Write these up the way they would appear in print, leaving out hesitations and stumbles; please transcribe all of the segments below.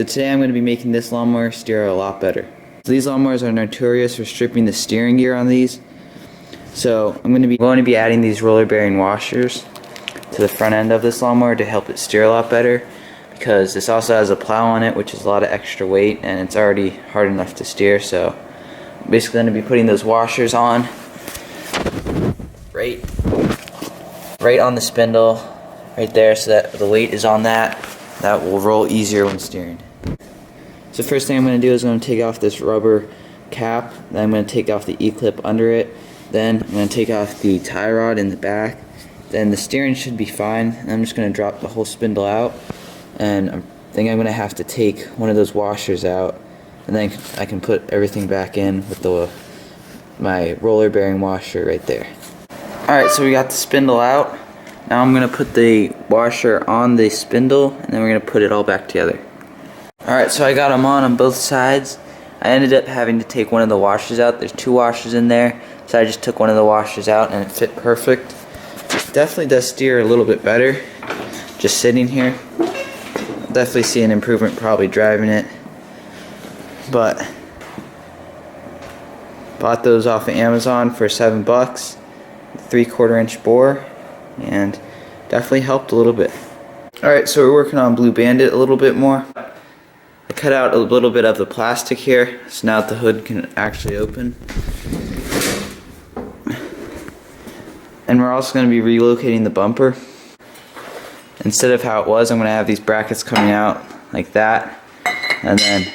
So today I'm going to be making this lawnmower steer a lot better. So these lawnmowers are notorious for stripping the steering gear on these. So I'm going to be adding these roller bearing washers to the front end of this lawnmower to help it steer a lot better, because this also has a plow on it, which is a lot of extra weight, and it's already hard enough to steer. So I'm basically going to be putting those washers on right on the spindle right there, so that the weight is on that will roll easier when steering. So first thing I'm going to do is I'm going to take off this rubber cap, then I'm going to take off the E-clip under it, then I'm going to take off the tie rod in the back, then the steering should be fine, and I'm just going to drop the whole spindle out, and I think I'm going to have to take one of those washers out, and then I can put everything back in with my roller bearing washer right there. Alright, so we got the spindle out. Now I'm going to put the washer on the spindle, and then we're going to put it all back together. Alright, so I got them on both sides. I ended up having to take one of the washers out. There's two washers in there, so I just took one of the washers out and it fit perfect. Definitely does steer a little bit better just sitting here. Definitely see an improvement probably driving it. But bought those off of Amazon for $7, 3/4 inch bore, and definitely helped a little bit. Alright, so we're working on Blue Bandit a little bit more. I cut out a little bit of the plastic here, so now the hood can actually open. And we're also going to be relocating the bumper. Instead of how it was, I'm going to have these brackets coming out like that, and then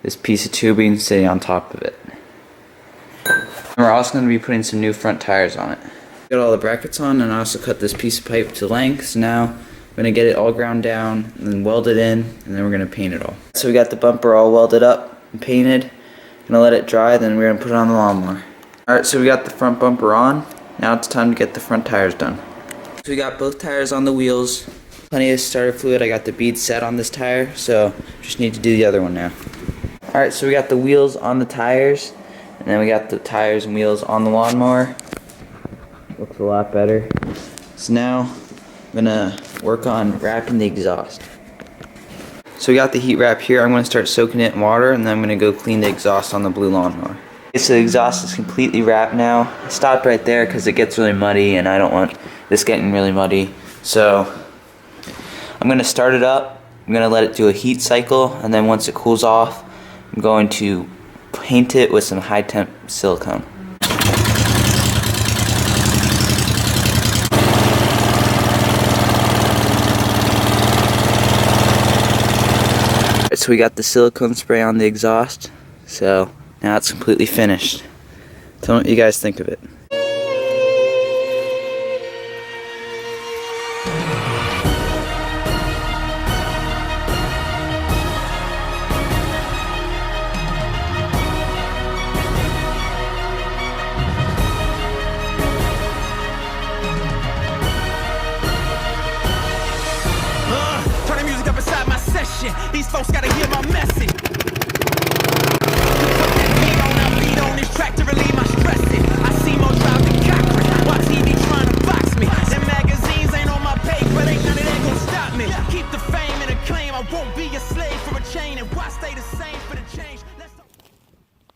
this piece of tubing sitting on top of it. And we're also going to be putting some new front tires on it. Got all the brackets on, and I also cut this piece of pipe to length, so now I'm going to get it all ground down and then weld it in, and then we're going to paint it all. So we got the bumper all welded up and painted. Going to let it dry, then we're going to put it on the lawnmower. Alright, so we got the front bumper on. Now it's time to get the front tires done. So we got both tires on the wheels. Plenty of starter fluid. I got the bead set on this tire, so just need to do the other one now. Alright, so we got the wheels on the tires, and then we got the tires and wheels on the lawnmower. Looks a lot better. So now I'm gonna work on wrapping the exhaust. So we got the heat wrap here. I'm gonna start soaking it in water, and then I'm gonna go clean the exhaust on the blue lawnmower. Okay, so the exhaust is completely wrapped now. I stopped right there because it gets really muddy, and I don't want this getting really muddy. So I'm gonna start it up. I'm gonna let it do a heat cycle, and then once it cools off, I'm going to paint it with some high temp silicone. So we got the silicone spray on the exhaust, so now it's completely finished. Tell me what you guys think of it.